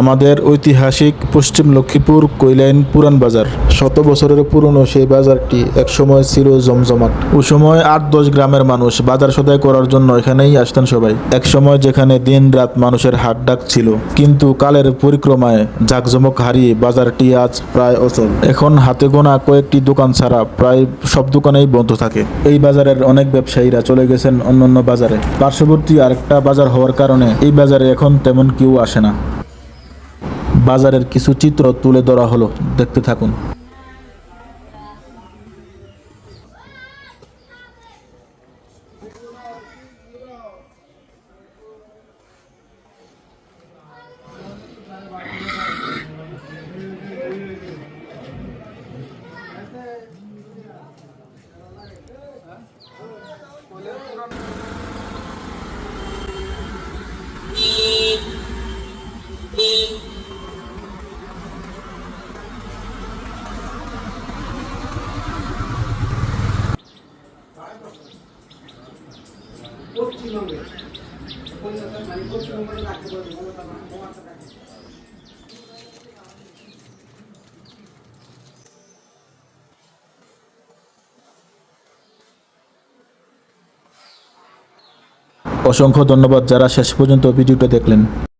আমাদের ঐতিহাসিক পশ্চিম লক্ষ্মীপুর কৈলাইন পুরান বাজার। শত বছরের পুরনো সেই বাজারটি একসময় ছিল জমজমাট। ওই সময় ৮-১০ গ্রামের মানুষ বাজার সদাই করার জন্য এখানেই আসতেন সবাই। এক সময় যেখানে দিন রাত মানুষের হাট ডাক ছিল, কিন্তু কালের পরিক্রমায় জাঁকজমক হারিয়ে বাজারটি আজ প্রায় অচল। এখন হাতে গোনা কয়েকটি দোকান ছাড়া প্রায় সব দোকানেই বন্ধ থাকে। এই বাজারের অনেক ব্যবসায়ীরা চলে গেছেন অন্যান্য বাজারে। পার্শ্ববর্তী আরেকটা বাজার হওয়ার কারণে এই বাজারে এখন তেমন কেউ আসে না। বাজারের কিছু চিত্র তুলে ধরা হলো, দেখতে থাকুন। অসংখ্য ধন্যবাদ যারা শেষ পর্যন্ত ভিডিওটা দেখলেন।